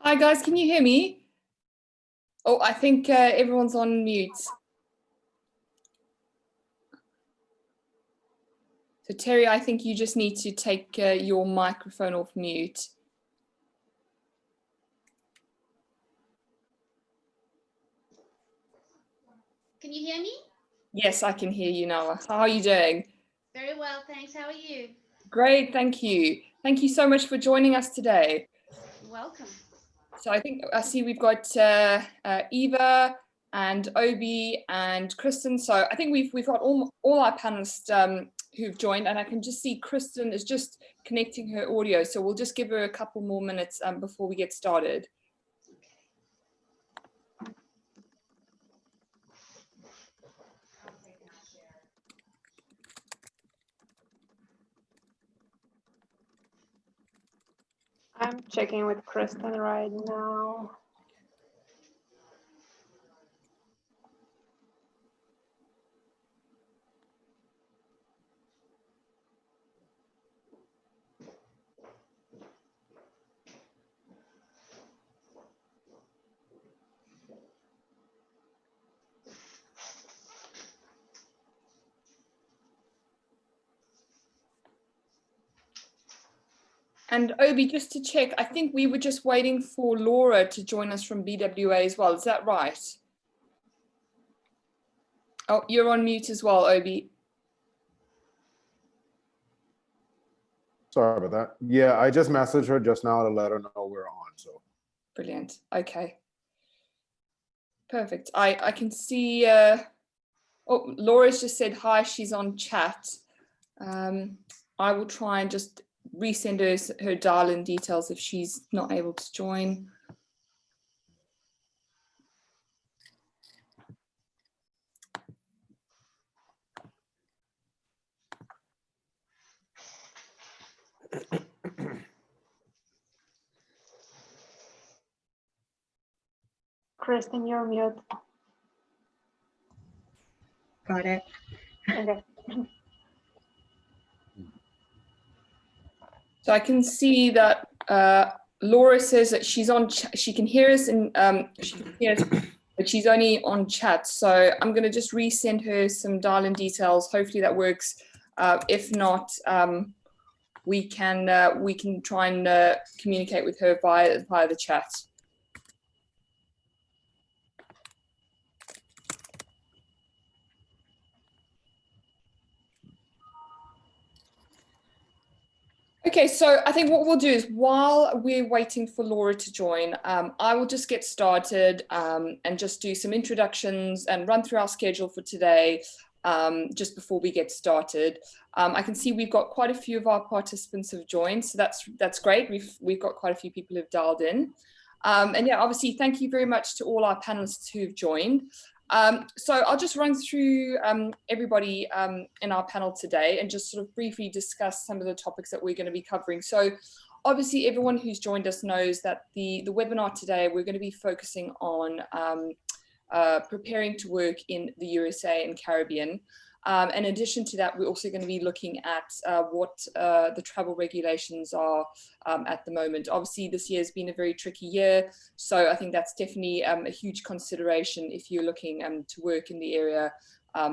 Hi guys, can you hear me? Oh, I think everyone's on mute. So Terry, I think you just need to take your microphone off mute. Can you hear me? Yes, I can hear you now. How are you doing? Very well, thanks. How are you? Great, thank you. Thank you so much for joining us today. Welcome. So I see we've got Eva and Obi and Kristen. So I think we've got all our panelists who've joined, and I can just see Kristen is just connecting her audio. So we'll just give her a couple more minutes before we get started. I'm checking with Kristen right now. And Obi, just to check, I think we were just waiting for Laura to join us from BWA as well. Is that right? Oh, you're on mute as well, Obi. Sorry about that. Yeah, I just messaged her just now to let her know we're on. So brilliant. Okay. Perfect. I can see. Oh, Laura's just said hi. She's on chat. I will try and just resend her dial-in details if she's not able to join. Kristen, you're mute. Got it. Okay. So I can see that Laura says that she's on. She can hear us, and she can hear us, but she's only on chat. So I'm going to just resend her some dial-in details. Hopefully that works. If not, we can try and communicate with her via the chat. Okay, so I think what we'll do is while we're waiting for Laura to join, I will just get started and just do some introductions and run through our schedule for today just before we get started. I can see we've got quite a few of our participants have joined, so that's great. We've got quite a few people who've dialed in. And yeah, obviously, thank you very much to all our panelists who've joined. So I'll just run through everybody in our panel today and just sort of briefly discuss some of the topics that we're going to be covering. So obviously everyone who's joined us knows that the webinar today, we're going to be focusing on preparing to work in the USA and Caribbean. In addition to that, we're also going to be looking at what the travel regulations are at the moment. Obviously, this year has been a very tricky year, so I think that's definitely a huge consideration if you're looking to work in the area,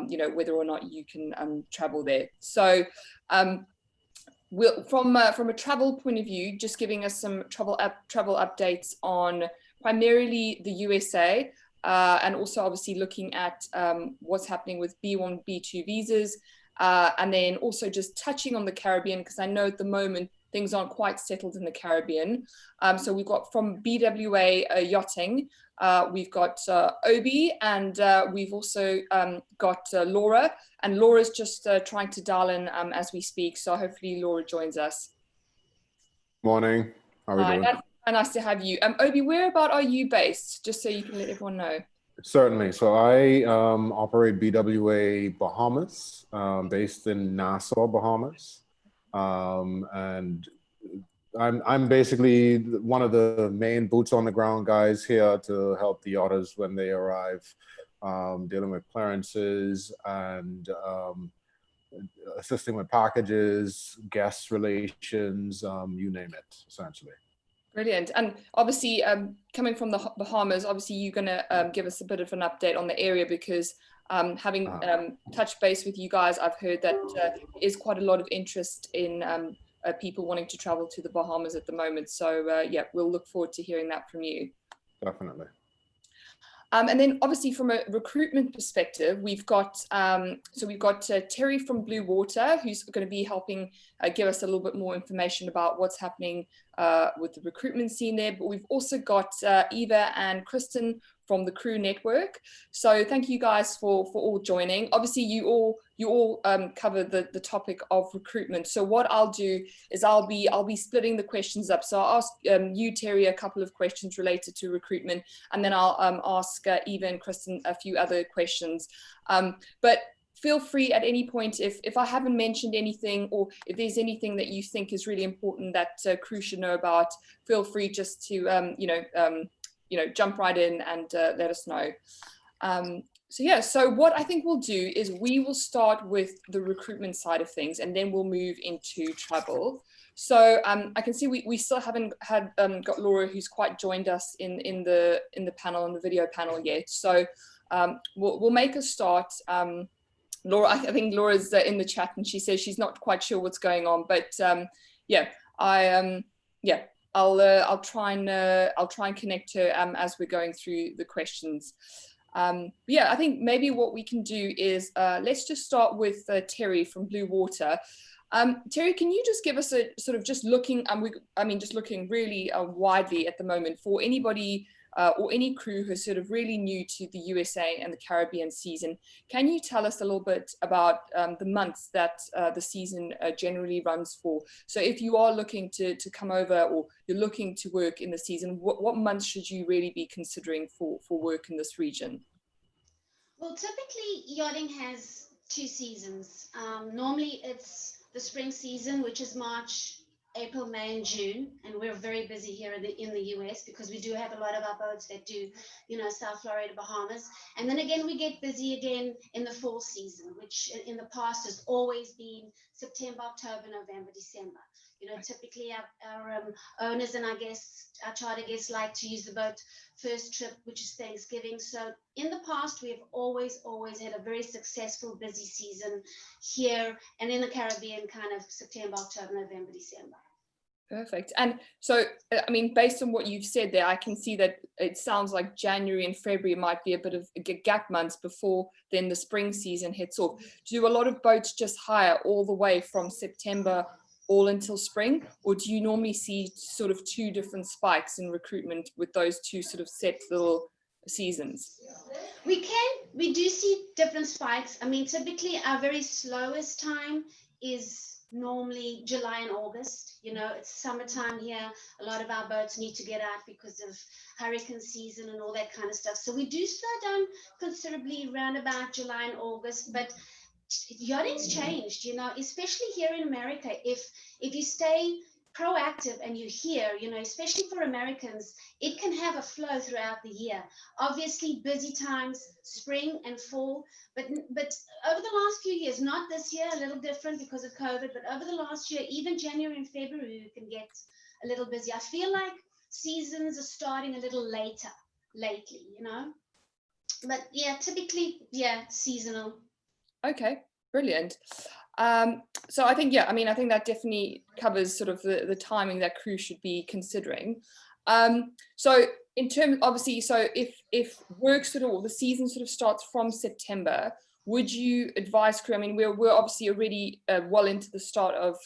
you know, whether or not you can travel there. So from a travel point of view, just giving us some travel updates on primarily the USA, and also obviously looking at what's happening with B1, B2 visas, and then also just touching on the Caribbean, because I know at the moment things aren't quite settled in the Caribbean. So we've got from BWA Yachting, we've got Obi, and we've also got Laura, and Laura's just trying to dial in as we speak, so hopefully Laura joins us. morning. How are we doing? That's nice to have you. Obi, whereabout are you based? Just so you can let everyone know. Certainly. So I operate BWA Bahamas, based in Nassau, Bahamas, and I'm basically one of the main boots on the ground guys here to help the yachters when they arrive, dealing with clearances and assisting with packages, guest relations, you name it, essentially. Brilliant. And obviously, coming from the Bahamas, obviously you're going to give us a bit of an update on the area, because having touched base with you guys, I've heard that there is quite a lot of interest in people wanting to travel to the Bahamas at the moment. So yeah, we'll look forward to hearing that from you. Definitely. And then obviously from a recruitment perspective, we've got Terry from Bluewater, who's going to be helping give us a little bit more information about what's happening with the recruitment scene there. But we've also got Eva and Kristen from the Crew Network. So thank you guys for all joining. Obviously, you all cover the topic of recruitment. So what I'll do is I'll be splitting the questions up. So I'll ask you, Terry, a couple of questions related to recruitment, and then I'll ask Eva and Kristen a few other questions. But feel free at any point, if I haven't mentioned anything, or if there's anything that you think is really important that crew should know about, feel free just to jump right in and let us know. So yeah, so what I think we'll do is we will start with the recruitment side of things, and then we'll move into travel. So I can see we still haven't got Laura, who's quite joined us in the panel, in the video panel yet. So we'll make a start. Laura, I think Laura's in the chat, and she says she's not quite sure what's going on, but I'll try and connect her as we're going through the questions. I think maybe what we can do is let's just start with Terry from Bluewater. Terry, can you just give us a sort of just looking really widely at the moment for anybody or any crew who's sort of really new to the USA and the Caribbean season? Can you tell us a little bit about the months that the season generally runs for? So if you are looking to come over, or you're looking to work in the season, what months should you really be considering for work in this region? Well, typically yachting has 2 seasons. Normally it's the spring season, which is March, April, May, and June, and we're very busy here in the US because we do have a lot of our boats that do, South Florida, Bahamas. And then again, we get busy again in the fall season, which in the past has always been September, October, November, December. Typically our owners and our charter guests like to use the boat first trip, which is Thanksgiving. So in the past, we have always had a very successful, busy season here and in the Caribbean, kind of September, October, November, December. Perfect. And so, I mean, based on what you've said there, I can see that it sounds like January and February might be a bit of gap months before then the spring season hits off. Do a lot of boats just hire all the way from September all until spring, or do you normally see sort of 2 different spikes in recruitment with those 2 sort of set little seasons? We do see different spikes. I mean, typically our very slowest time is normally July and August. It's summertime here. A lot of our boats need to get out because of hurricane season and all that kind of stuff. So we do slow down considerably around about July and August, but yachting's changed, especially here in America. If you stay proactive and you're here, especially for Americans, it can have a flow throughout the year. Obviously, busy times, spring and fall, but over the last few years, not this year, a little different because of COVID, but over the last year, even January and February, you can get a little busy. I feel like seasons are starting a little later lately, but yeah, typically, seasonal. Okay, brilliant. So I think, I think that definitely covers sort of the timing that crew should be considering. So in terms, obviously, so if work sort of, the season sort of starts from September, would you advise crew, I mean, we're obviously already well into the start of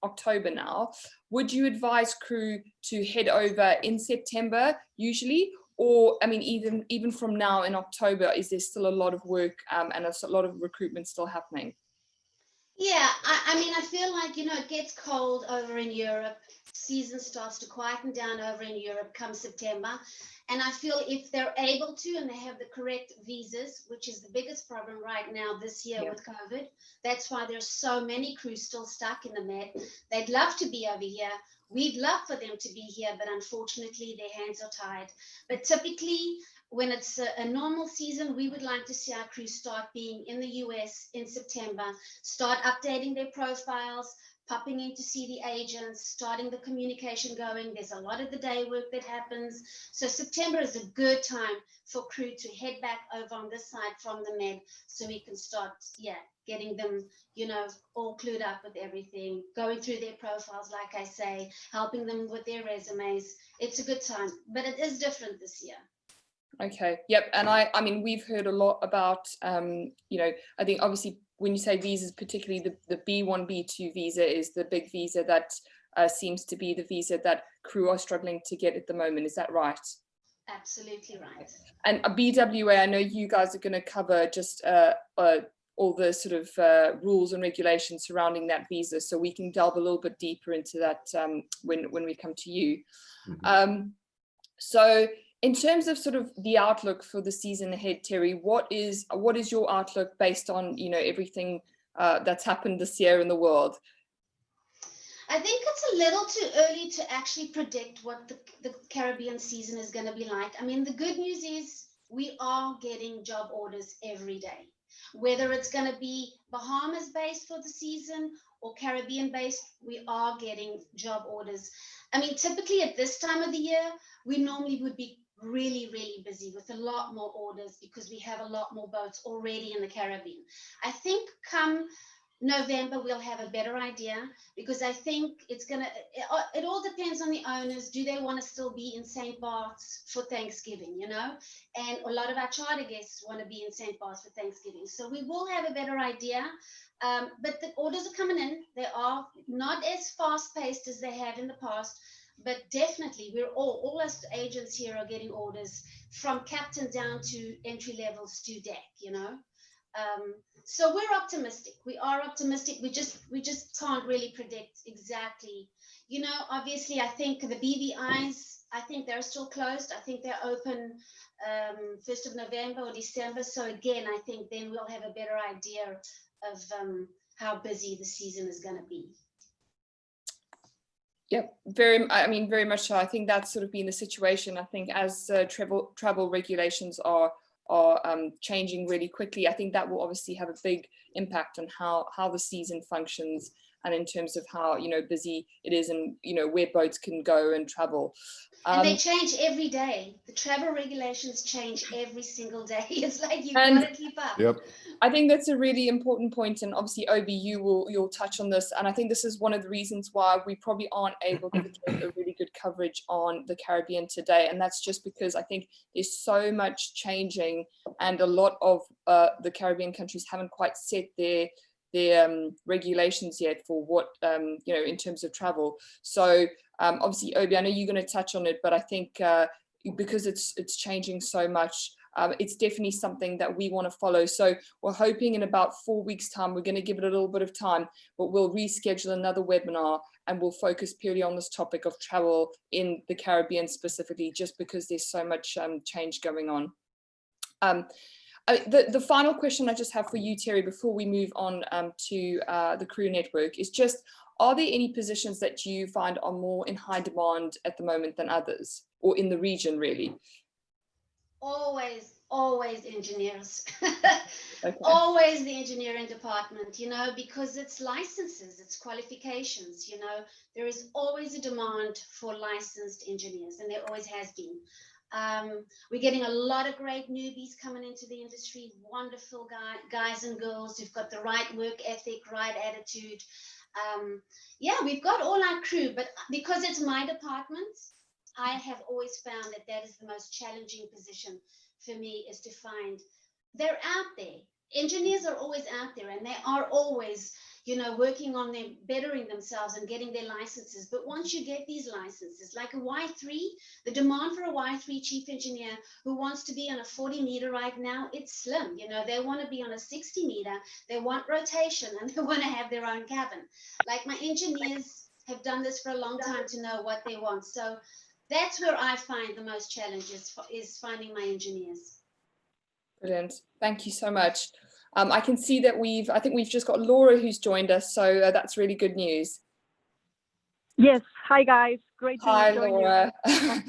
October now, would you advise crew to head over in September usually? Or, I mean, even from now in October, is there still a lot of work and a lot of recruitment still happening? Yeah, I mean, I feel like, it gets cold over in Europe. Season starts to quieten down over in Europe come September. And I feel if they're able to, and they have the correct visas, which is the biggest problem right now this year with COVID, that's why there's so many crews still stuck in the Med. They'd love to be over here. We'd love for them to be here, but unfortunately their hands are tied. But typically, when it's a normal season, we would like to see our crew start being in the US in September, start updating their profiles, popping in to see the agents, starting the communication going. There's a lot of the day work that happens. So September is a good time for crew to head back over on this side from the Med, so we can start, getting them, all clued up with everything, going through their profiles, like I say, helping them with their resumes. It's a good time, but it is different this year. Okay. Yep. And I mean, we've heard a lot about, I think obviously when you say visas, particularly the B1, B2 visa is the big visa that seems to be the visa that crew are struggling to get at the moment. Is that right? Absolutely right. And BWA, I know you guys are going to cover just all the sort of rules and regulations surrounding that visa, so we can delve a little bit deeper into that when we come to you. Mm-hmm. So in terms of sort of the outlook for the season ahead, Terry, what is your outlook based on everything that's happened this year in the world? I think it's a little too early to actually predict what the Caribbean season is going to be like. I mean, the good news is we are getting job orders every day, whether it's going to be Bahamas based for the season or Caribbean based, we are getting job orders. I mean, typically at this time of the year, we normally would be really, really busy with a lot more orders because we have a lot more boats already in the Caribbean. I think come November, we'll have a better idea, because I think it all depends on the owners. Do they want to still be in St. Bart's for Thanksgiving, And a lot of our charter guests want to be in St. Bart's for Thanksgiving. So we will have a better idea. But the orders are coming in. They are not as fast paced as they have in the past, but definitely we're all us agents here are getting orders from captain down to entry levels to deck, So we're optimistic. We are optimistic. We just can't really predict exactly. Obviously, I think the BVIs, I think they're still closed. I think they're open 1st of November or December. So again, I think then we'll have a better idea of how busy the season is going to be. Yep, very much so. I think that's sort of been the situation. I think as travel regulations are changing really quickly, I think that will obviously have a big impact on how the season functions, and in terms of how busy it is, and where boats can go and travel. And they change every day. The travel regulations change every single day. It's like you've got to keep up. Yep. I think that's a really important point, and obviously Obi, you'll touch on this, and I think this is one of the reasons why we probably aren't able to get a really good coverage on the Caribbean today, and that's just because I think there's so much changing, and a lot of the Caribbean countries haven't quite set their regulations yet for what in terms of travel. So obviously, Obi, I know you're going to touch on it, but I think because it's changing so much, it's definitely something that we want to follow. So we're hoping in about 4 weeks' time, we're going to give it a little bit of time, but we'll reschedule another webinar and we'll focus purely on this topic of travel in the Caribbean specifically, just because there's so much change going on. The final question I just have for you, Terry, before we move on to the crew network is just, are there any positions that you find are more in high demand at the moment than others, or in the region really? Always engineers. Okay. Always the engineering department, because it's licenses, it's qualifications, there is always a demand for licensed engineers, and there always has been. We're getting a lot of great newbies coming into the industry, wonderful guys and girls who've got the right work ethic, right attitude. We've got all our crew, but because it's my department, I have always found that is the most challenging position for me, is to find. They're out there. Engineers are always out there, and they are always working on them, bettering themselves and getting their licenses. But once you get these licenses, like a Y3, the demand for a Y3 chief engineer who wants to be on a 40 meter right now, it's slim. They want to be on a 60 meter, they want rotation, and they want to have their own cabin. Like, my engineers have done this for a long time to know what they want. So that's where I find the most challenges is finding my engineers. Brilliant. Thank you so much. I can see that I think we've just got Laura who's joined us, so that's really good news. Yes. Hi, guys. Great to Hi, join Laura. you.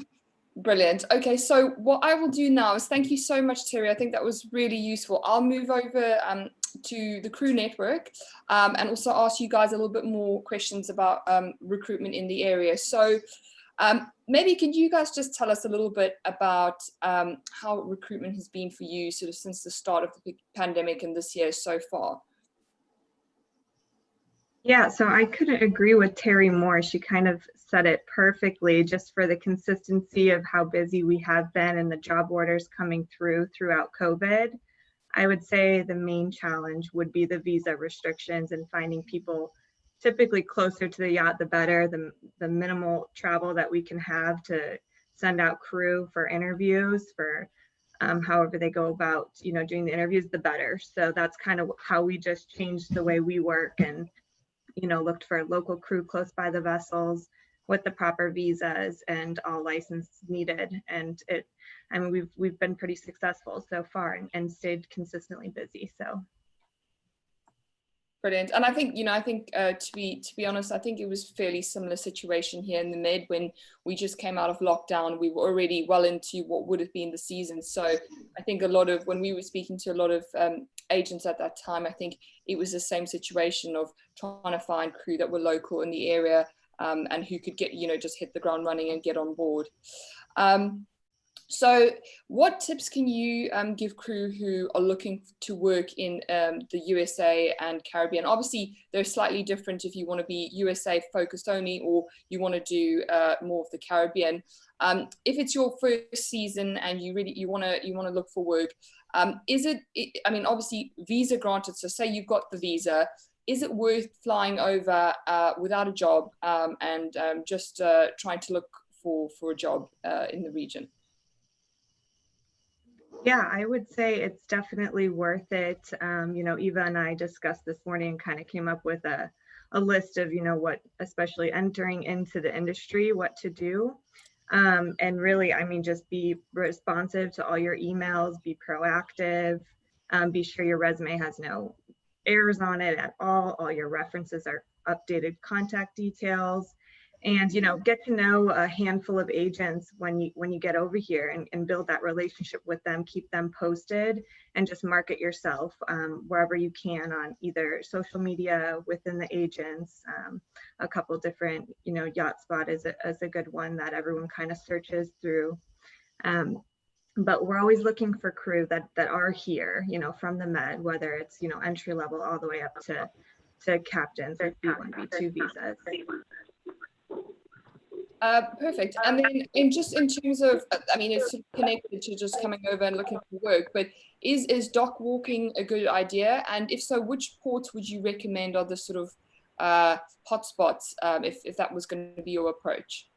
Brilliant. Okay, so what I will do now is, thank you so much, Terry. I think that was really useful. I'll move over to the crew network, and also ask you guys a little bit more questions about recruitment in the area. So maybe can you guys just tell us a little bit about how recruitment has been for you sort of since the start of the pandemic and this year so far? Yeah, so I couldn't agree with Terry more. She kind of said it perfectly, just for the consistency of how busy we have been and the job orders coming throughout COVID. I would say the main challenge would be the visa restrictions and finding people typically closer to the yacht, the better, the minimal travel that we can have to send out crew for interviews, for however they go about, doing the interviews, the better. So that's kind of how we just changed the way we work, and looked for local crew close by the vessels with the proper visas and all licenses needed. And we've been pretty successful so far, and stayed consistently busy. So brilliant. And I think, to be honest, I think it was a fairly similar situation here in the Med when we just came out of lockdown. We were already well into what would have been the season. So I think when we were speaking to a lot of agents at that time, I think it was the same situation of trying to find crew that were local in the area, and who could get, just hit the ground running and get on board. So what tips can you give crew who are looking to work in the USA and Caribbean? Obviously, they're slightly different if you want to be USA focused only, or you want to do more of the Caribbean. If it's your first season and you want to look for work, obviously visa granted. So say you've got the visa, is it worth flying over without a job and just trying to look for a job in the region? Yeah, I would say it's definitely worth it. Eva and I discussed this morning and kind of came up with a list of, what, especially entering into the industry, what to do. And really, just be responsive to all your emails, be proactive, be sure your resume has no errors on it at all your references are updated contact details, and get to know a handful of agents when you get over here, and build that relationship with them, keep them posted, and just market yourself wherever you can on either social media within the agents. A couple different, Yacht Spot is a good one that everyone kind of searches through. But we're always looking for crew that are here, from the Med, whether it's, entry level all the way up to captains with B1, B2 visas. Perfect. And then in terms of, it's sort of connected to just coming over and looking for work, but is dock walking a good idea? And if so, which ports would you recommend are the sort of hotspots, if that was going to be your approach?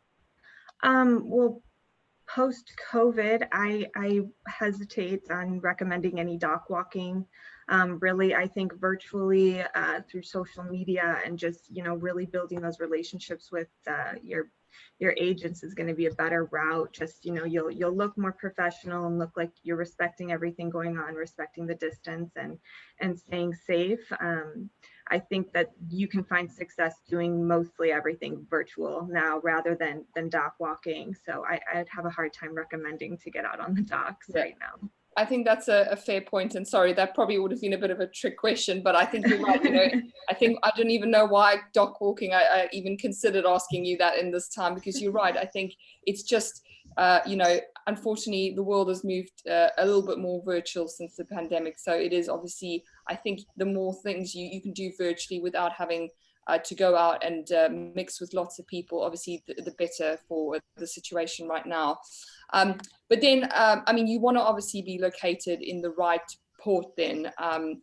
Well, post-COVID, I hesitate on recommending any dock walking. Really, I think virtually through social media and just, really building those relationships with your agents is going to be a better route. Just, you'll look more professional and look like you're respecting everything going on, respecting the distance and staying safe. I think that you can find success doing mostly everything virtual now rather than dock walking. So I'd have a hard time recommending to get out on the docks right now. I think that's a fair point, and sorry, that probably would have been a bit of a trick question, but I think you're right. I think I don't even know why dock walking, I even considered asking you that in this time, because you're right. I think it's just, unfortunately, the world has moved a little bit more virtual since the pandemic. So it is obviously, I think the more things you can do virtually without having to go out and mix with lots of people, obviously the better for the situation right now. But then, you want to obviously be located in the right port then,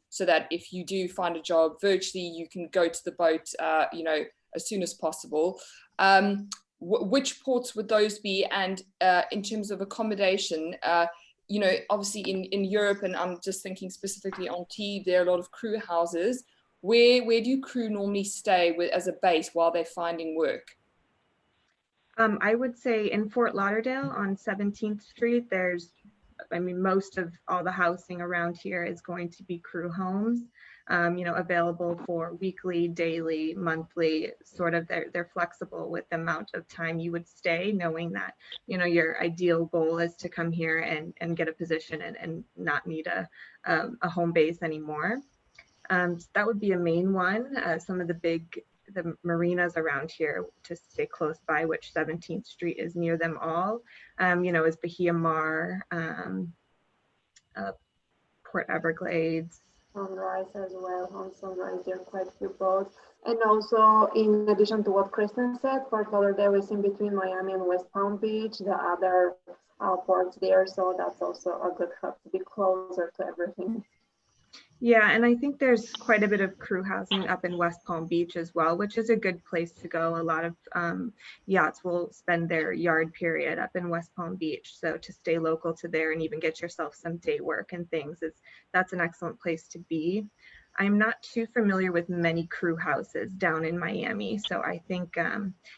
so that if you do find a job virtually, you can go to the boat, as soon as possible. Which ports would those be? And in terms of accommodation, obviously in Europe, and I'm just thinking specifically on T, there are a lot of crew houses. Where do crew normally stay as a base while they're finding work? I would say in Fort Lauderdale on 17th Street, there's, most of all the housing around here is going to be crew homes, available for weekly, daily, monthly, sort of. They're flexible with the amount of time you would stay, knowing that, your ideal goal is to come here and get a position and not need a home base anymore. That would be a main one. Some of the marinas around here to stay close by, which 17th Street is near them all, is Bahia Mar, Port Everglades. Sunrise as well. On Sunrise, there are quite a few boats. And also, in addition to what Kristen said, Fort Lauderdale is in between Miami and West Palm Beach, the other ports there. So that's also a good hub to be closer to everything. Yeah, and I think there's quite a bit of crew housing up in West Palm Beach as well, which is a good place to go. A lot of yachts will spend their yard period up in West Palm Beach. So to stay local to there and even get yourself some day work and things, that's an excellent place to be. I'm not too familiar with many crew houses down in Miami. So I think,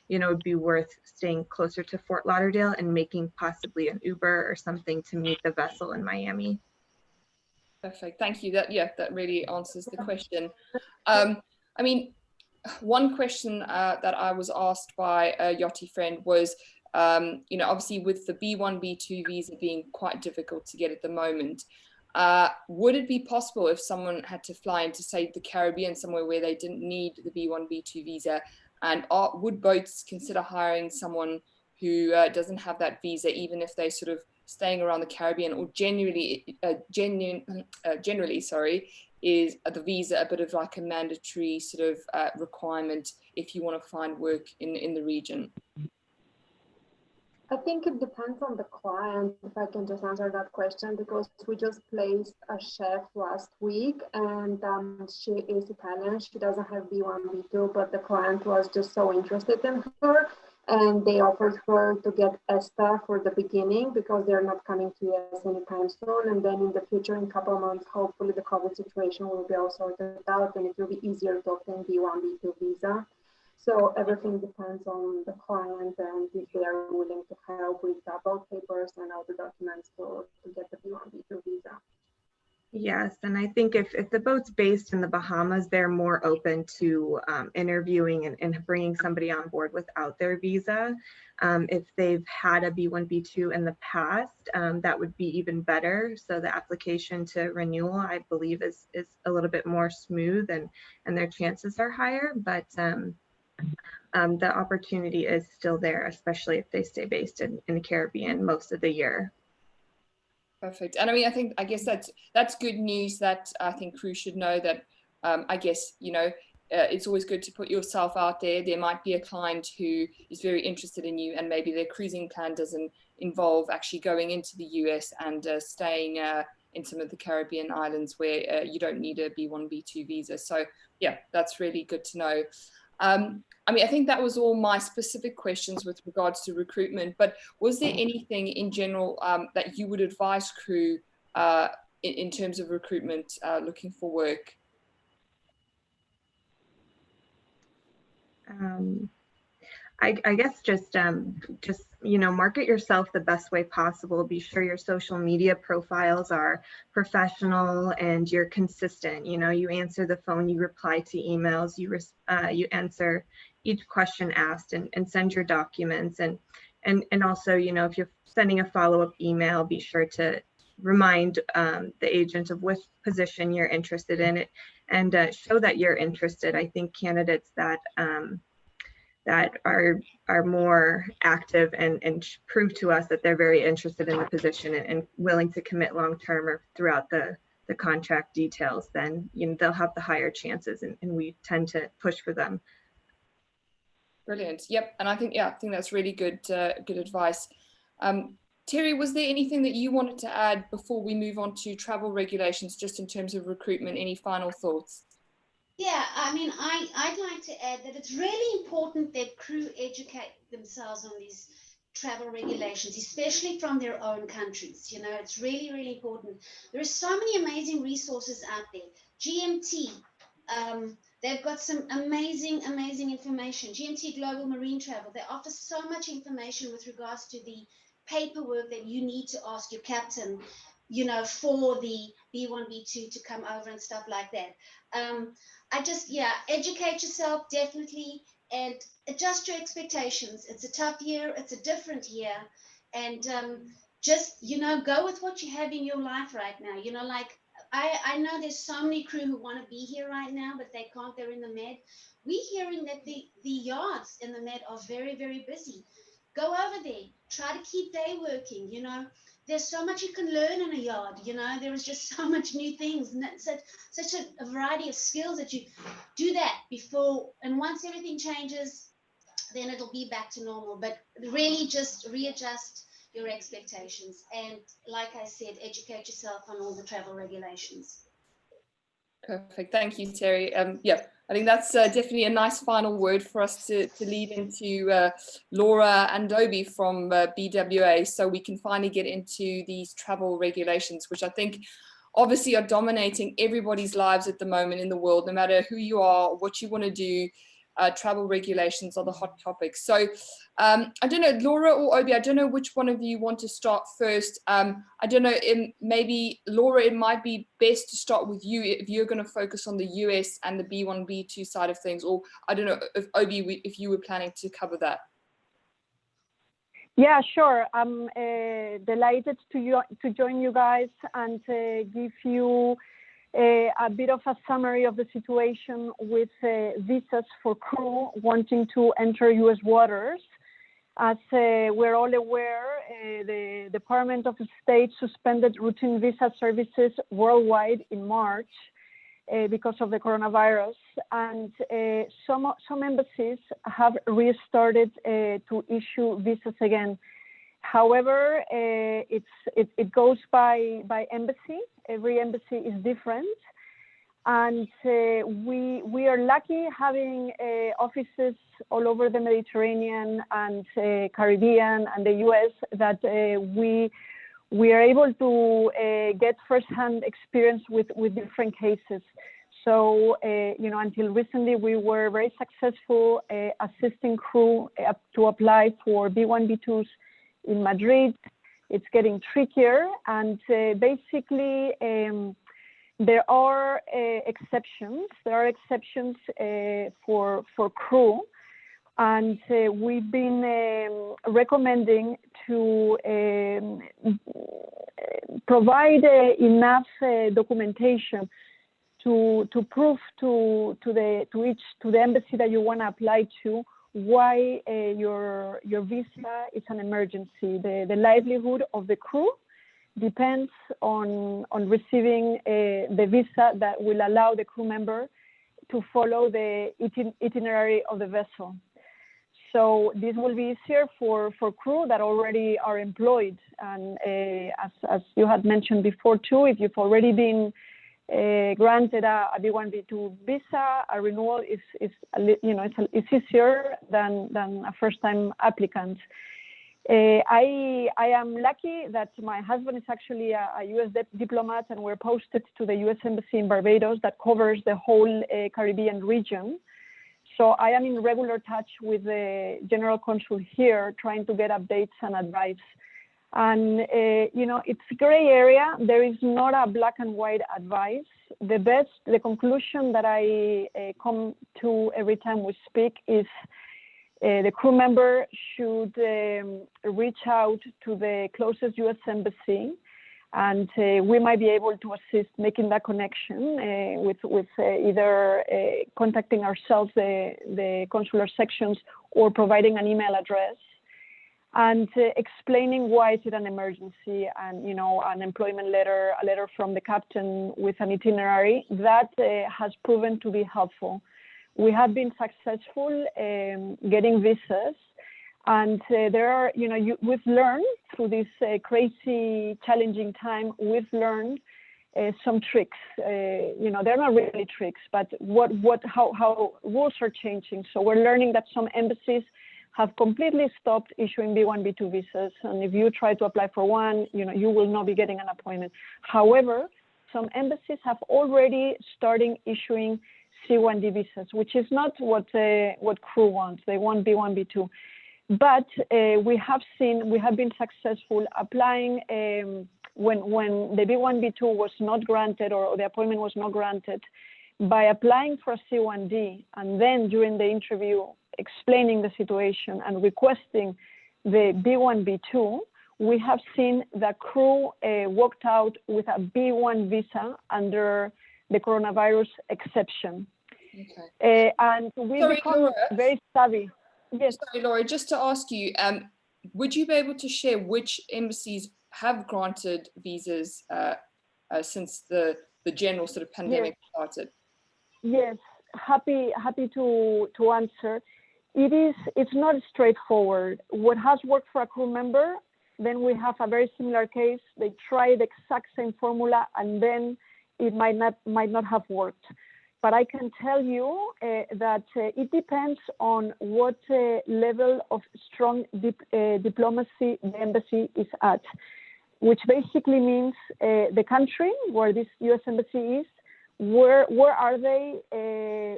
it'd be worth staying closer to Fort Lauderdale and making possibly an Uber or something to meet the vessel in Miami. Perfect. Thank you. That really answers the question. I mean, one question that I was asked by a yachty friend was, obviously with the B1, B2 visa being quite difficult to get at the moment, would it be possible if someone had to fly into, say, the Caribbean, somewhere where they didn't need the B1, B2 visa, and would boats consider hiring someone who doesn't have that visa, even if they sort of staying around the Caribbean, or generally, is the visa a bit of like a mandatory sort of requirement if you want to find work in the region? I think it depends on the client, if I can just answer that question, because we just placed a chef last week, and she is Italian. She doesn't have B1, B2, but the client was just so interested in her, and they offered her to get ESTA for the beginning because they're not coming to US anytime soon. And then in the future, in a couple of months, hopefully the COVID situation will be all sorted out and it will be easier to obtain B1, B2 visa. So everything depends on the client and if they are willing to help with boat papers and all the documents to get the B1, B2 visa. Yes, and I think if the boat's based in the Bahamas, they're more open to interviewing and bringing somebody on board without their visa. If they've had a B1, B2 in the past, that would be even better. So the application to renewal, I believe, is a little bit more smooth and their chances are higher. But the opportunity is still there, especially if they stay based in the Caribbean most of the year. Perfect. And I mean, I guess that's good news that I think crew should know that, I guess, it's always good to put yourself out there. There might be a client who is very interested in you and maybe their cruising plan doesn't involve actually going into the US and staying in some of the Caribbean islands where you don't need a B1, B2 visa. So yeah, that's really good to know. I mean, I think that was all my specific questions with regards to recruitment, but was there anything in general that you would advise crew in terms of recruitment looking for work? I guess just market yourself the best way possible. Be sure your social media profiles are professional and you're consistent. You answer the phone, you reply to emails, you answer each question asked and send your documents. And also, if you're sending a follow-up email, be sure to remind the agent of which position you're interested in it and show that you're interested. I think candidates that are more active and prove to us that they're very interested in the position and willing to commit long-term or throughout the contract details, then they'll have the higher chances and we tend to push for them. Brilliant. Yep. And I think that's really good advice. Terry, was there anything that you wanted to add before we move on to travel regulations, just in terms of recruitment? Any final thoughts? Yeah, I mean, I'd like to add that it's really important that crew educate themselves on these travel regulations, especially from their own countries. It's really, really important. There are so many amazing resources out there. GMT, they've got some amazing information. GMT Global Marine Travel, they offer so much information with regards to the paperwork that you need to ask your captain, for the B1, B2 to come over and stuff like that. Educate yourself, definitely, and adjust your expectations. It's a tough year, it's a different year, and just, go with what you have in your life right now. I know there's so many crew who want to be here right now, but they can't. They're in the Med. We're hearing that the yards in the Med are very, very busy. Go over there. Try to keep day working. You know, there's so much you can learn in a yard. You know, there is just so much new things and such a variety of skills that you do that before. And once everything changes, then it'll be back to normal. But really just readjust your expectations, and like I said, educate yourself on all the travel regulations. Perfect. Thank you, Terry. Yeah, I think that's definitely a nice final word for us to lead into Laura and Dobie from BWA, so we can finally get into these travel regulations, which I think obviously are dominating everybody's lives at the moment in the world, no matter who you are, what you want to do. Travel regulations are the hot topic. So I don't know, Laura or Obi, I don't know which one of you want to start first. I don't know, maybe Laura, it might be best to start with you if you're going to focus on the US and the B1, B2 side of things, or I don't know if Obi, if you were planning to cover that. Yeah, sure. I'm delighted to join you guys and give you a bit of a summary of the situation with visas for crew wanting to enter U.S. waters. As we're all aware, the Department of State suspended routine visa services worldwide in March because of the coronavirus, and some embassies have restarted to issue visas again. However, it goes by embassy. Every embassy is different, and we are lucky having offices all over the Mediterranean and Caribbean and the U.S. that we are able to get firsthand experience with different cases. So, until recently, we were very successful assisting crew to apply for B1, B2s in Madrid. It's getting trickier, and basically there are exceptions. There are exceptions for crew, and we've been recommending to provide enough documentation to prove to the embassy that you want to apply to why your visa is an emergency. The livelihood of the crew depends on receiving the visa that will allow the crew member to follow the itinerary of the vessel. So this will be easier for crew that already are employed. And as you had mentioned before too, if you've already been granted a B1, B2 visa, a renewal is it's easier than a first-time applicant. I am lucky that my husband is actually a U.S. diplomat, and we're posted to the U.S. Embassy in Barbados that covers the whole Caribbean region. So I am in regular touch with the General Consul here, trying to get updates and advice. And, it's a gray area. There is not a black and white advice. The conclusion that I come to every time we speak is the crew member should reach out to the closest U.S. embassy, and we might be able to assist making that connection with either contacting ourselves, the consular sections, or providing an email address, and explaining why is it an emergency, and an employment letter, a letter from the captain with an itinerary that has proven to be helpful. We have been successful getting visas, and there are, we've learned through this crazy, challenging time, we've learned some tricks. They're not really tricks, but how rules are changing. So we're learning that some embassies have completely stopped issuing B1, B2 visas. And if you try to apply for one, you will not be getting an appointment. However, some embassies have already started issuing C1D visas, which is not what crew wants. They want B1, B2. But we have been successful applying when the B1, B2 was not granted, or the appointment was not granted, by applying for a C1D, and then during the interview explaining the situation and requesting the B1, B2, we have seen the crew walked out with a B1 visa under the coronavirus exception. Okay. And we Sorry, become Laura. very savvy. Yes. Sorry, Laura, just to ask you, would you be able to share which embassies have granted visas since the general sort of pandemic started? Yes, happy to answer. It's not straightforward. What has worked for a crew member, then we have a very similar case. They try the exact same formula and then it might not have worked. But I can tell you that it depends on what level of strong diplomacy the embassy is at, which basically means the country where this U.S. embassy is, where are they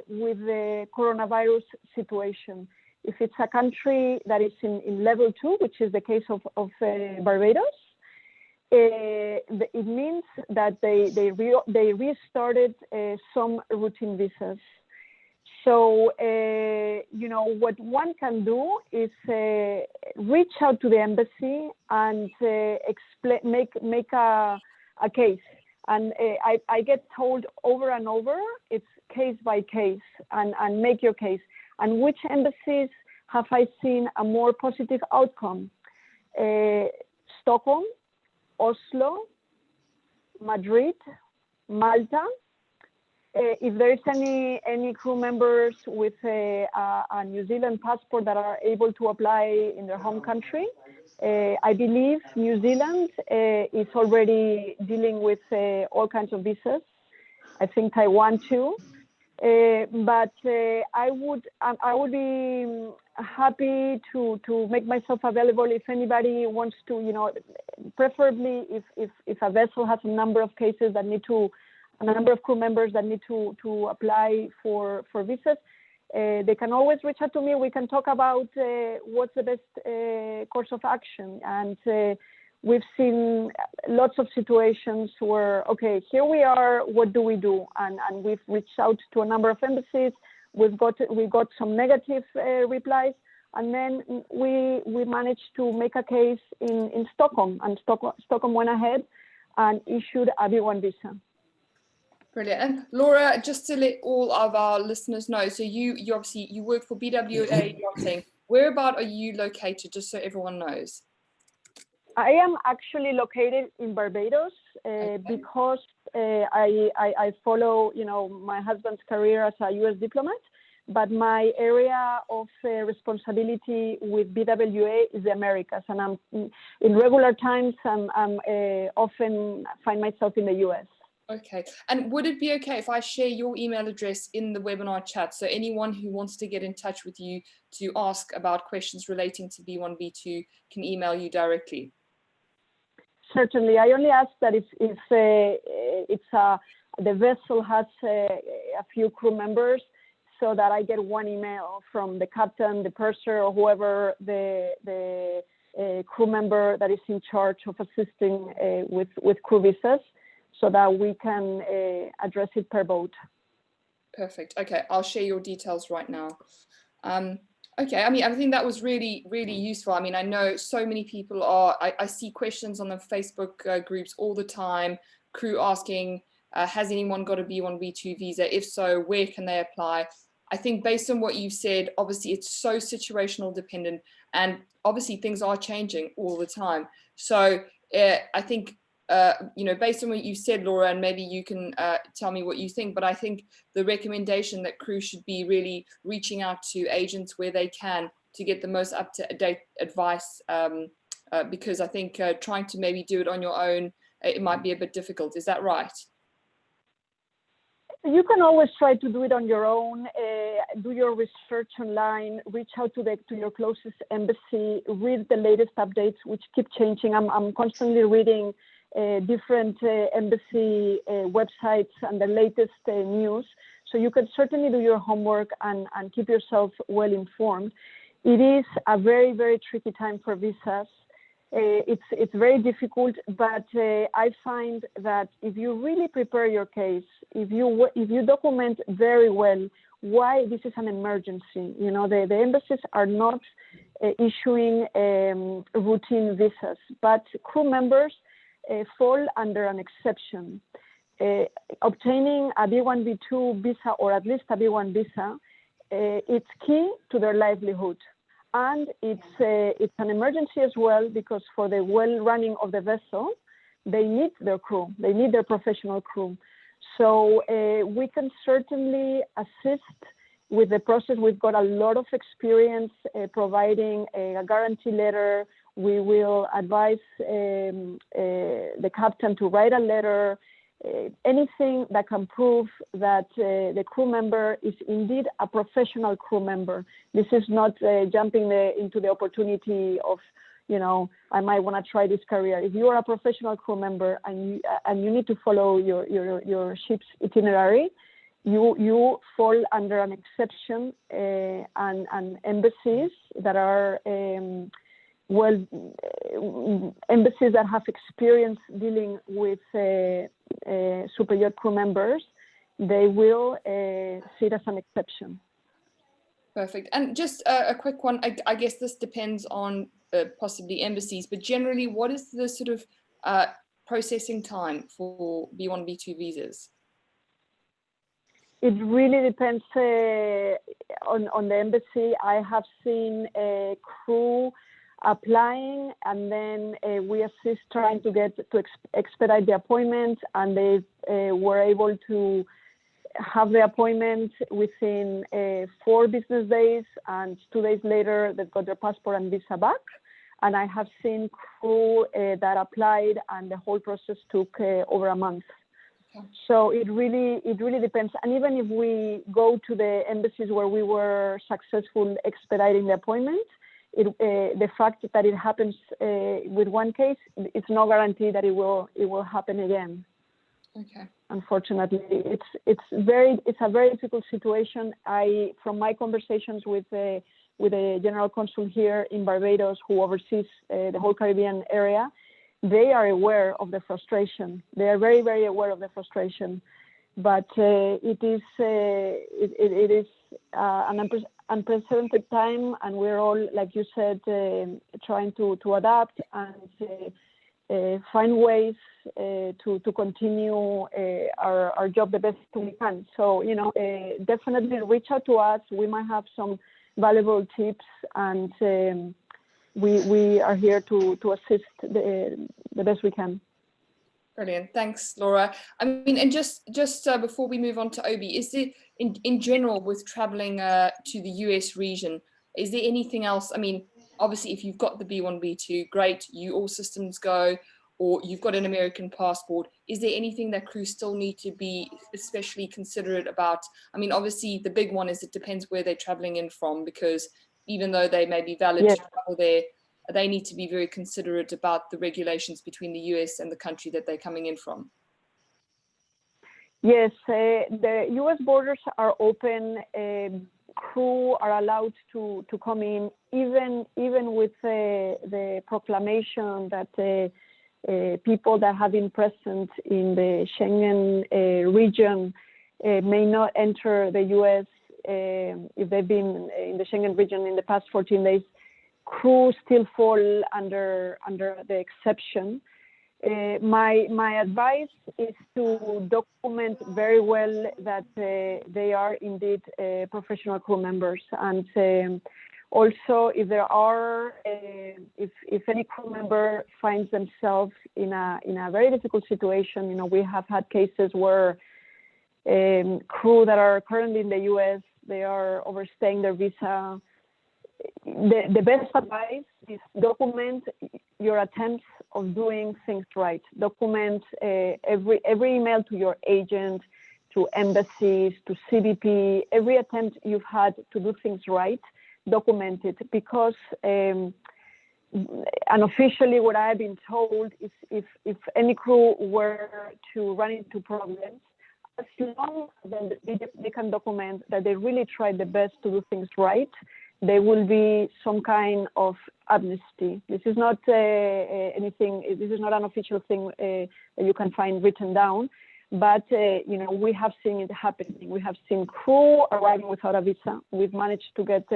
with the coronavirus situation. If it's a country that is in level 2, which is the case of Barbados, it means that they restarted some routine visas. So, what one can do is reach out to the embassy and make a case. And I get told over and over, it's case by case and make your case. And which embassies have I seen a more positive outcome? Stockholm, Oslo, Madrid, Malta. If there is any crew members with a New Zealand passport that are able to apply in their home country, I believe New Zealand is already dealing with all kinds of visas. I think Taiwan too. But I would be happy to make myself available if anybody wants to, preferably if a vessel has a number of cases that need to, a number of crew members that need to apply for visas, they can always reach out to me. We can talk about what's the best course of action. And we've seen lots of situations where, okay, here we are, what do we do? And we've reached out to a number of embassies. We got some negative replies, and then we managed to make a case in Stockholm, and Stockholm went ahead and issued a B1 visa. Brilliant. And Laura, just to let all of our listeners know, so you obviously you work for BWA Yachting. Whereabout are you located, just so everyone knows? I am actually located in Barbados because I follow, my husband's career as a U.S. diplomat, but my area of responsibility with BWA is the Americas, and I'm in regular times. I'm often find myself in the U.S. Okay. And would it be okay if I share your email address in the webinar chat, so anyone who wants to get in touch with you to ask about questions relating to B1, B2 can email you directly? Certainly. I only ask that if the vessel has a few crew members, so that I get one email from the captain, the purser, or whoever the crew member that is in charge of assisting with crew visas, so that we can address it per boat. Perfect. Okay, I'll share your details right now. Okay, I mean, I think that was really, really useful. I mean, I know so many people I see questions on the Facebook groups all the time, crew asking, has anyone got a B1, B2 visa? If so, where can they apply? I think based on what you've said, obviously it's so situational dependent, and obviously things are changing all the time. So I think, based on what you said, Laura, and maybe you can tell me what you think, but I think the recommendation that crew should be really reaching out to agents where they can to get the most up-to-date advice, because I think trying to maybe do it on your own, it might be a bit difficult. Is that right? You can always try to do it on your own, do your research online, reach out to your closest embassy, read the latest updates, which keep changing. I'm constantly reading different embassy websites and the latest news. So you can certainly do your homework and keep yourself well informed. It is a very, very tricky time for visas. It's very difficult, but I find that if you really prepare your case, if you document very well why this is an emergency, the embassies are not issuing routine visas, but crew members fall under an exception. Obtaining a B1, B2 visa, or at least a B1 visa, it's key to their livelihood. And it's an emergency as well, because for the well running of the vessel, they need their crew, they need their professional crew. So we can certainly assist with the process. We've got a lot of experience providing a guarantee letter. We will advise the captain to write a letter, anything that can prove that the crew member is indeed a professional crew member. This is not jumping into the opportunity of, you know, I might want to try this career. If you are a professional crew member and you need to follow your ship's itinerary, you fall under an exception, and embassies that are embassies that have experience dealing with super yacht crew members, they will see it as an exception. Perfect. And just a quick one, I guess this depends on possibly embassies, but generally, what is the sort of processing time for B1, B2 visas? It really depends on the embassy. I have seen a crew applying, and then we assist trying to expedite the appointment, and they were able to have the appointment within 4 business days, and 2 days later they've got their passport and visa back. And I have seen crew that applied, and the whole process took over a month. Okay. So it really depends. And even if we go to the embassies where we were successful expediting the appointment, the fact that it happens with one case, it's no guarantee that it will happen again. Okay. Unfortunately, it's a very difficult situation. From my conversations with the general consul here in Barbados, who oversees the whole Caribbean area, they are aware of the frustration. They are very, very aware of the frustration. But it is an unprecedented time, and we're all, like you said, trying to adapt and find ways to continue our job the best we can. So, you know, definitely reach out to us. We might have some valuable tips, and we are here to assist the best we can. Brilliant, thanks, Laura. I mean, and just before we move on to Obi, is there in general with traveling to the US region, is there anything else? I mean, obviously, if you've got the B1, B2, great, all systems go, or you've got an American passport, is there anything that crews still need to be especially considerate about? I mean, obviously, the big one is it depends where they're traveling in from, because even though they may be valid to travel there, they need to be very considerate about the regulations between the US and the country that they're coming in from. Yes, the US borders are open. Crew are allowed to come in, even with the proclamation that people that have been present in the Schengen region may not enter the US if they've been in the Schengen region in the past 14 days. Crew still fall under the exception. My advice is to document very well that they are indeed professional crew members, and also if there are if any crew member finds themselves in a very difficult situation, you know, we have had cases where crew that are currently in the US, they are overstaying their visa. The best advice is document your attempts of doing things right. Document every email to your agent, to embassies, to CBP, every attempt you've had to do things right, document it, because unofficially what I've been told is if any crew were to run into problems, as long as they can document that they really tried the best to do things right, there will be some kind of amnesty. This is not anything, this is not an official thing that you can find written down, but you know, we have seen it happening. We have seen crew arriving without a visa. We've managed to get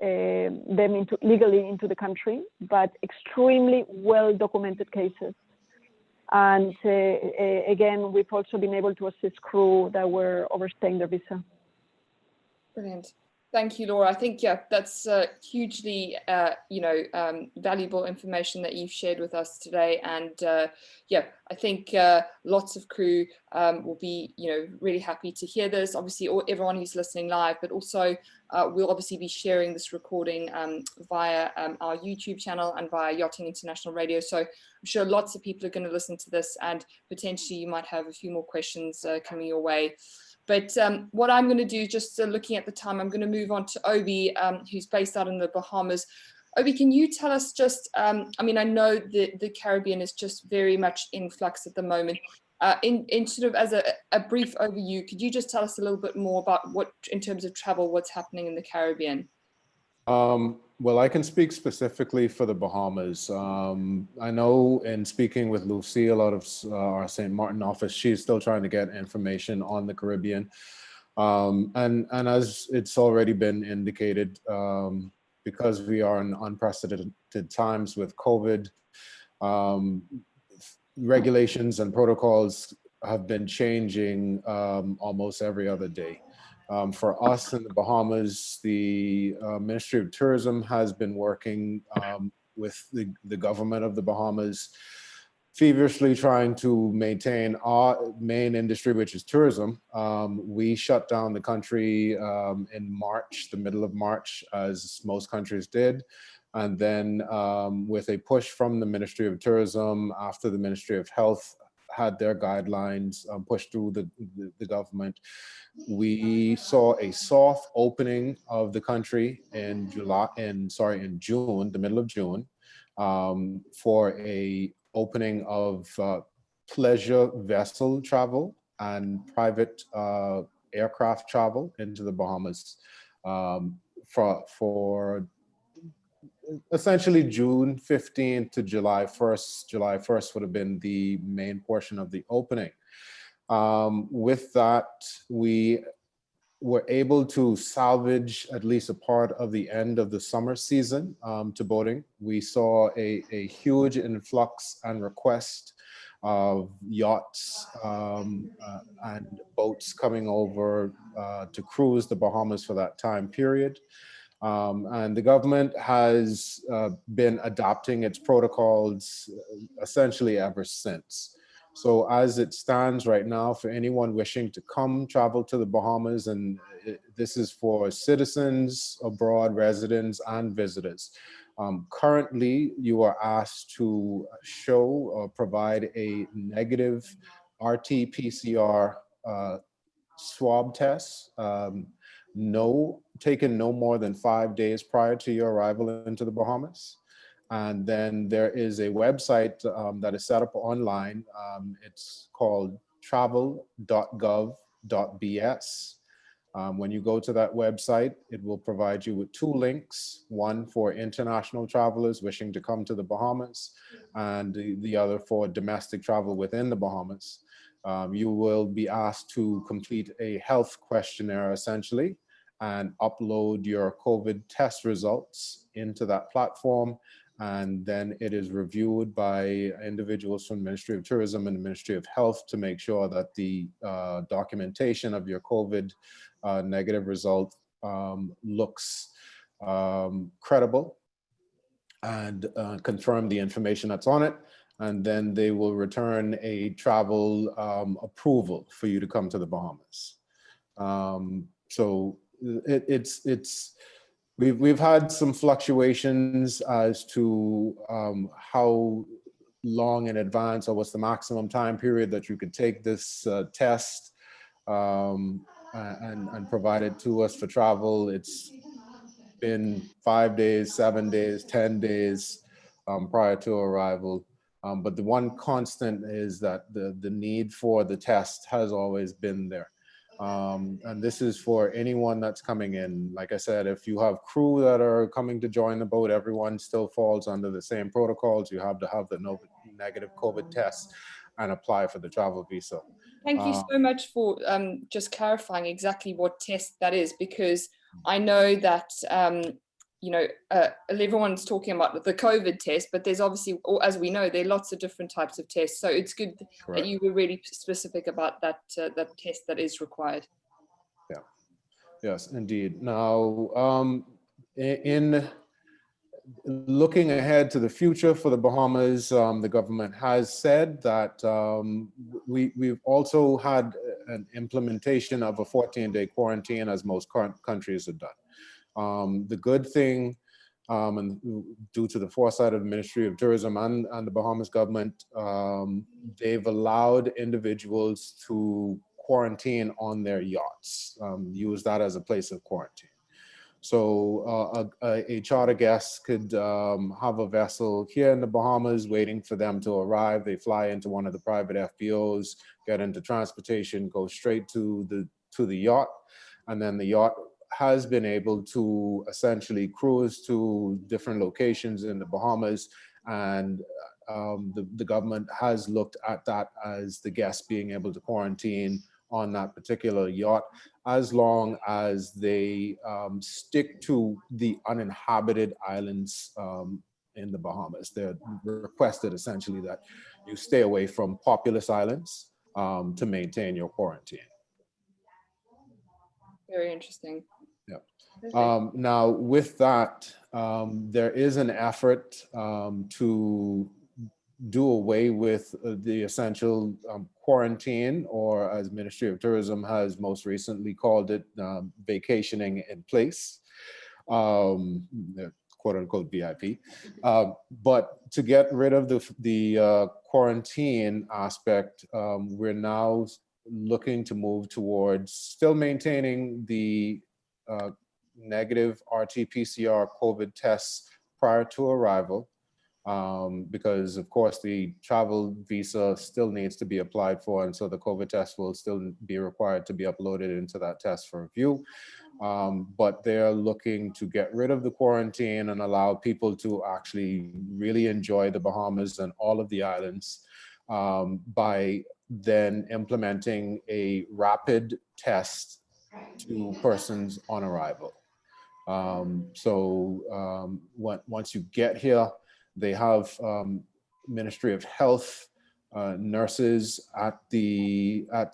them legally into the country, but extremely well documented cases. And again, we've also been able to assist crew that were overstaying their visa. Brilliant. Thank you, Laura. I think, yeah, that's hugely, valuable information that you've shared with us today. And yeah, I think lots of crew will be, really happy to hear this. Obviously, everyone who's listening live, but also we'll obviously be sharing this recording via our YouTube channel and via Yachting International Radio. So I'm sure lots of people are going to listen to this, and potentially you might have a few more questions coming your way. But what I'm going to do, just looking at the time, I'm going to move on to Obi, who's based out in the Bahamas. Obi, can you tell us just, I know the Caribbean is just very much in flux at the moment. In sort of as a brief overview, could you just tell us a little bit more about what, in terms of travel, what's happening in the Caribbean? Well, I can speak specifically for the Bahamas. I know in speaking with Lucille out of our St. Martin office, she's still trying to get information on the Caribbean. And as it's already been indicated, because we are in unprecedented times with COVID, regulations and protocols have been changing almost every other day. For us in the Bahamas, the Ministry of Tourism has been working with the government of the Bahamas, feverishly trying to maintain our main industry, which is tourism. We shut down the country in March, the middle of March, as most countries did. And then with a push from the Ministry of Tourism, after the Ministry of Health had their guidelines pushed through the government, we saw a soft opening of the country in June, the middle of June, for a opening of pleasure vessel travel and private aircraft travel into the Bahamas for essentially June 15th to July 1st. July 1st would have been the main portion of the opening. With that, we were able to salvage at least a part of the end of the summer season to boating. We saw a huge influx and request of yachts and boats coming over to cruise the Bahamas for that time period. And the government has been adopting its protocols essentially ever since. So as it stands right now, for anyone wishing to come travel to the Bahamas, and this is for citizens abroad, residents, and visitors. Currently, you are asked to show or provide a negative RT-PCR swab test, taken no more than 5 days prior to your arrival into the Bahamas. And then there is a website that is set up online. It's called travel.gov.bs. When you go to that website, it will provide you with 2 links, one for international travelers wishing to come to the Bahamas, and the other for domestic travel within the Bahamas. You will be asked to complete a health questionnaire, essentially, and upload your COVID test results into that platform. And then it is reviewed by individuals from the Ministry of Tourism and the Ministry of Health to make sure that the documentation of your COVID negative result looks credible, and confirm the information that's on it. And then they will return a travel approval for you to come to the Bahamas. So we've had some fluctuations as to how long in advance, or what's the maximum time period that you could take this test and provide it to us for travel. It's been 5 days, 7 days, 10 days prior to arrival. But the one constant is that the need for the test has always been there. And this is for anyone that's coming in. Like I said, if you have crew that are coming to join the boat, everyone still falls under the same protocols. You have to have the negative COVID test and apply for the travel visa. Thank you so much for just clarifying exactly what test that is, because I know that everyone's talking about the COVID test, but there's obviously, or as we know, there are lots of different types of tests. So it's good that you were really specific about that test that is required. Yeah. Yes, indeed. Now, in looking ahead to the future for the Bahamas, the government has said that we've also had an implementation of a 14-day quarantine, as most current countries have done. The good thing, and due to the foresight of the Ministry of Tourism and the Bahamas government, they've allowed individuals to quarantine on their yachts, use that as a place of quarantine. So a charter guest could have a vessel here in the Bahamas waiting for them to arrive. They fly into one of the private FBOs, get into transportation, go straight to the yacht, and then the yacht has been able to essentially cruise to different locations in the Bahamas, and the government has looked at that as the guests being able to quarantine on that particular yacht, as long as they stick to the uninhabited islands in the Bahamas. They're requested essentially that you stay away from populous islands to maintain your quarantine. Very interesting. Yeah. Now, with that, there is an effort to do away with the essential quarantine, or as Ministry of Tourism has most recently called it, vacationing in place, quote unquote VIP. But to get rid of the quarantine aspect, we're now looking to move towards still maintaining the negative RT-PCR COVID tests prior to arrival, because of course the travel visa still needs to be applied for, and so the COVID test will still be required to be uploaded into that test for review. But they're looking to get rid of the quarantine and allow people to actually really enjoy the Bahamas and all of the islands by then implementing a rapid test to persons on arrival. Once you get here, they have Ministry of Health nurses at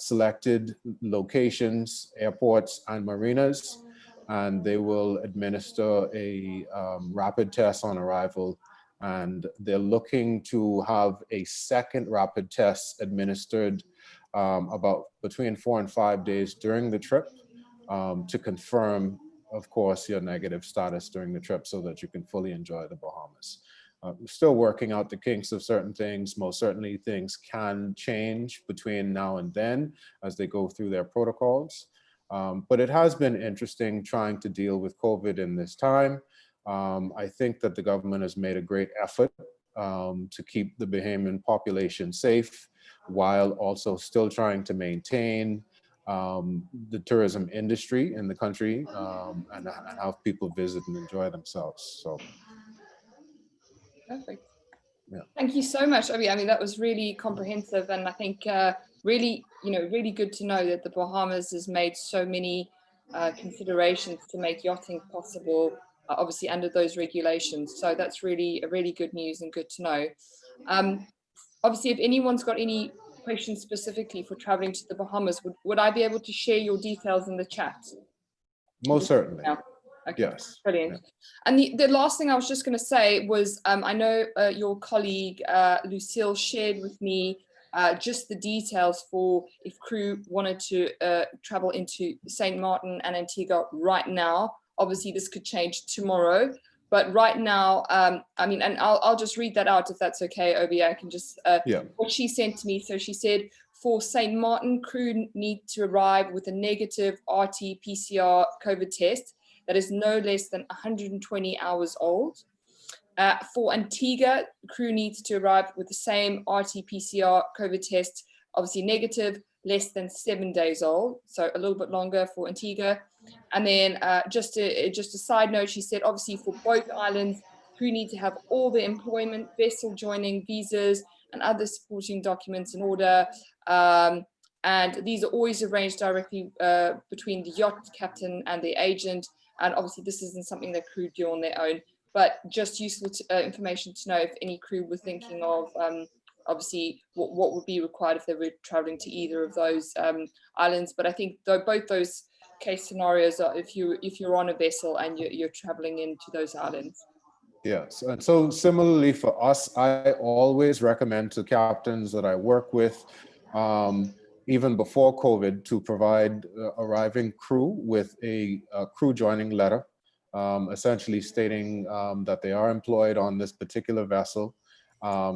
selected locations, airports and marinas, and they will administer a rapid test on arrival. And they're looking to have a second rapid test administered about between 4 and 5 days during the trip to confirm, of course, your negative status during the trip so that you can fully enjoy the Bahamas. We're still working out the kinks of certain things. Most certainly things can change between now and then as they go through their protocols. But it has been interesting trying to deal with COVID in this time. I think that the government has made a great effort to keep the Bahamian population safe while also still trying to maintain the tourism industry in the country and have people visit and enjoy themselves. So. Perfect. Yeah. Thank you so much. I mean, that was really comprehensive, and I think really good to know that the Bahamas has made so many considerations to make yachting possible, obviously under those regulations. So that's really good news and good to know. Obviously, if anyone's got any questions specifically for traveling to the Bahamas, would I be able to share your details in the chat? Most certainly. Yeah. Okay, yes. Brilliant. Yeah. And the last thing I was just going to say was, I know your colleague Lucille shared with me just the details for if crew wanted to travel into St. Martin and Antigua right now. Obviously, this could change tomorrow, but right now, I mean, and I'll just read that out if that's okay, Obi. I can just, what she sent to me. So she said, for St. Martin, crew need to arrive with a negative RT-PCR COVID test that is no less than 120 hours old. For Antigua, crew needs to arrive with the same RT-PCR COVID test, obviously negative, less than 7 days old, so a little bit longer for Antigua. And then just a side note, she said, obviously for both islands, crew need to have all the employment, vessel joining, visas, and other supporting documents in order. And these are always arranged directly between the yacht captain and the agent. And obviously this isn't something that crew do on their own, but just useful information to know if any crew were thinking of obviously what would be required if they were traveling to either of those islands. But I think both those case scenarios are if you're on a vessel and you're traveling into those islands. Yes, and so similarly for us, I always recommend to captains that I work with, even before COVID, to provide arriving crew with a crew joining letter, essentially stating that they are employed on this particular vessel,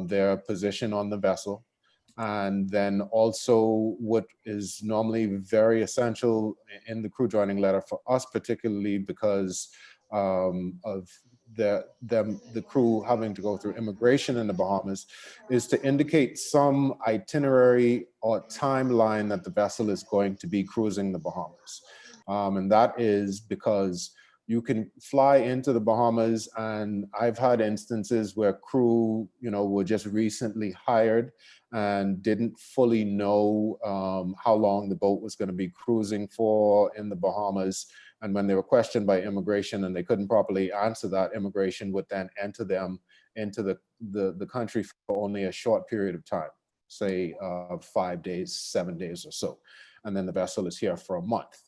their position on the vessel, and then also what is normally very essential in the crew joining letter for us, particularly because of the crew having to go through immigration in the Bahamas, is to indicate some itinerary or timeline that the vessel is going to be cruising the Bahamas. And that is because you can fly into the Bahamas, and I've had instances where crew, were just recently hired and didn't fully know how long the boat was going to be cruising for in the Bahamas. And when they were questioned by immigration and they couldn't properly answer that, immigration would then enter them into the country for only a short period of time, say 5 days, 7 days or so. And then the vessel is here for a month.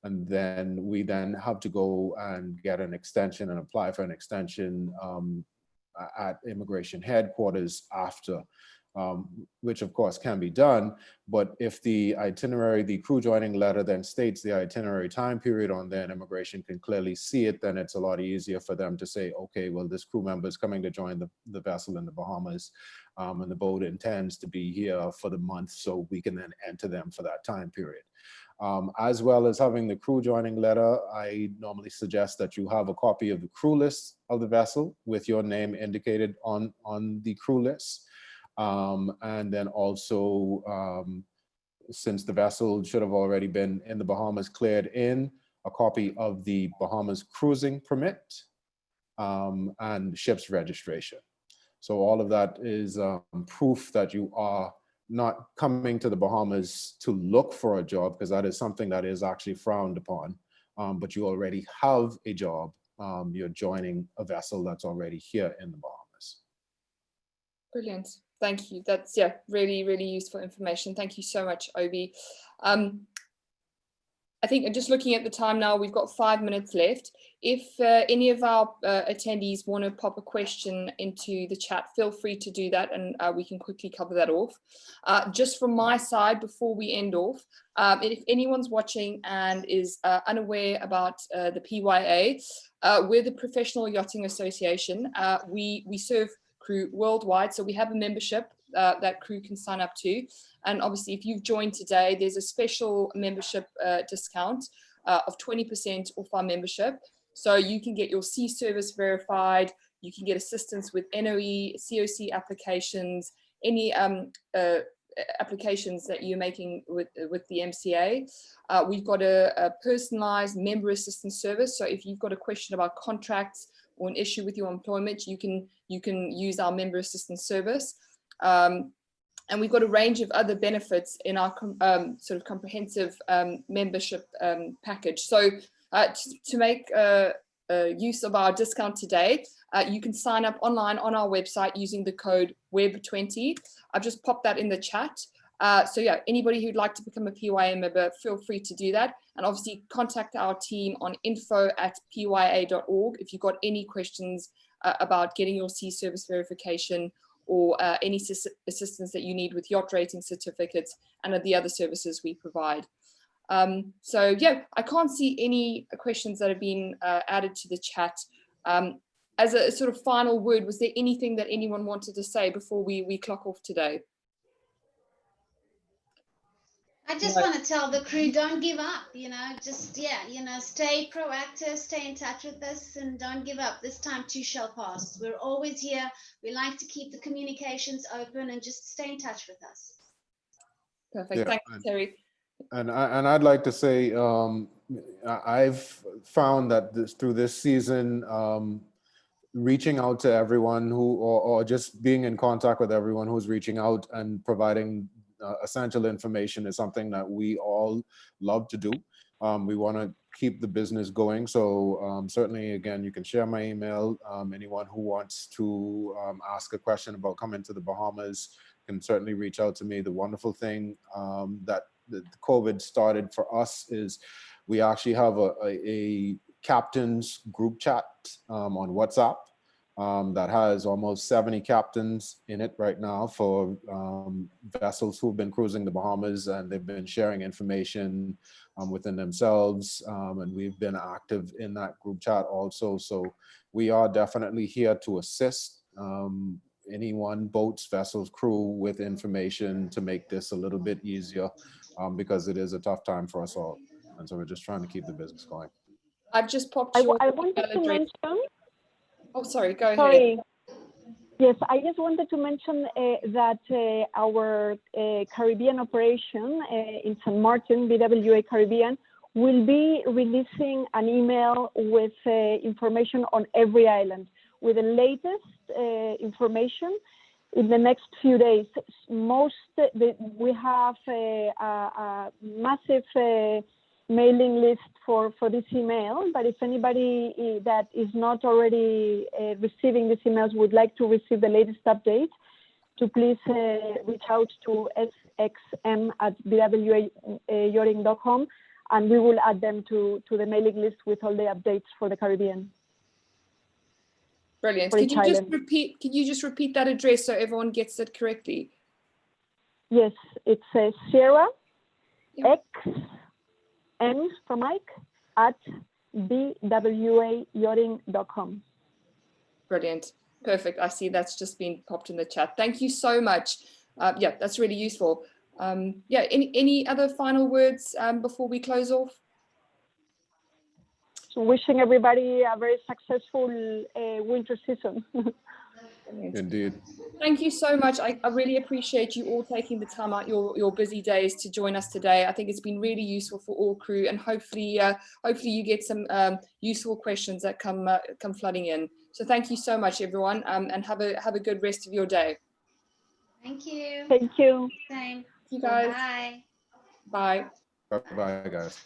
And then we then have to go and get an extension and apply for an extension at immigration headquarters after, which of course can be done. But if the itinerary, the crew joining letter then states the itinerary time period on there and immigration can clearly see it, then it's a lot easier for them to say, okay, well, this crew member is coming to join the vessel in the Bahamas, and the boat intends to be here for the month, so we can then enter them for that time period. As well as having the crew joining letter, I normally suggest that you have a copy of the crew list of the vessel with your name indicated on the crew list. And then also, since the vessel should have already been in the Bahamas cleared in, a copy of the Bahamas cruising permit and ship's registration. So all of that is proof that you are not coming to the Bahamas to look for a job, because that is something that is actually frowned upon, but you already have a job. You're joining a vessel that's already here in the Bahamas. Brilliant. Thank you. That's really, really useful information. Thank you so much, Obi. I think just looking at the time now, we've got 5 minutes left. If any of our attendees want to pop a question into the chat, feel free to do that, and we can quickly cover that off. Just from my side, before we end off, if anyone's watching and is unaware about the PYA, we're the Professional Yachting Association. We serve crew worldwide, so we have a membership that crew can sign up to. And obviously, if you've joined today, there's a special membership discount of 20% off our membership. So you can get your sea service verified, you can get assistance with NOE, COC applications, any applications that you're making with the MCA. We've got a personalized member assistance service. So if you've got a question about contracts or an issue with your employment, you can use our member assistance service. And we've got a range of other benefits in our sort of comprehensive membership package. So to make use of our discount today, you can sign up online on our website using the code WEB20. I've just popped that in the chat. So yeah, anybody who'd like to become a PYA member, feel free to do that. And obviously contact our team on info@pya.org if you've got any questions about getting your sea service verification or any assistance that you need with yacht rating certificates and the other services we provide. So yeah, I can't see any questions that have been added to the chat. As a sort of final word, was there anything that anyone wanted to say before we clock off today? I just want to tell the crew, don't give up, just, stay proactive, stay in touch with us, and don't give up. This time too shall pass. We're always here. We like to keep the communications open, and just stay in touch with us. Perfect. Yeah, thank you, Terry. And I'd like to say, I've found that through this season, reaching out to everyone or just being in contact with everyone who's reaching out and providing essential information is something that we all love to do. We want to keep the business going. So certainly, again, you can share my email. Anyone who wants to ask a question about coming to the Bahamas can certainly reach out to me. The wonderful thing that the COVID started for us is we actually have a captains group chat on WhatsApp that has almost 70 captains in it right now for vessels who've been cruising the Bahamas, and they've been sharing information within themselves, and we've been active in that group chat also. So we are definitely here to assist anyone, boats, vessels, crew, with information to make this a little bit easier, because it is a tough time for us all, and so we're just trying to keep the business going. I've just popped your I wanted to mention. Oh, sorry, go ahead. Sorry. Yes, I just wanted to mention that our Caribbean operation in St. Martin, BWA Caribbean, will be releasing an email with information on every island, with the latest information in the next few days. We have a massive mailing list for this email, but if anybody that is not already receiving these emails would like to receive the latest update, to please reach out to sxm@bwayachting.com, and we will add them to the mailing list with all the updates for the Caribbean. Brilliant. Can you just repeat that address so everyone gets it correctly? Yes, it's Sierra X M for Mike at bwayachting.com. Brilliant. Perfect. I see that's just been popped in the chat. Thank you so much. Yeah, that's really useful. Yeah, any other final words before we close off? So wishing everybody a very successful winter season. Indeed. Thank you so much. I really appreciate you all taking the time out your busy days to join us today. I think it's been really useful for all crew, and hopefully you get some useful questions that come flooding in. So thank you so much, everyone, and have a good rest of your day. Thank you. Thank you. Same. You guys. Bye. Bye. Bye, guys.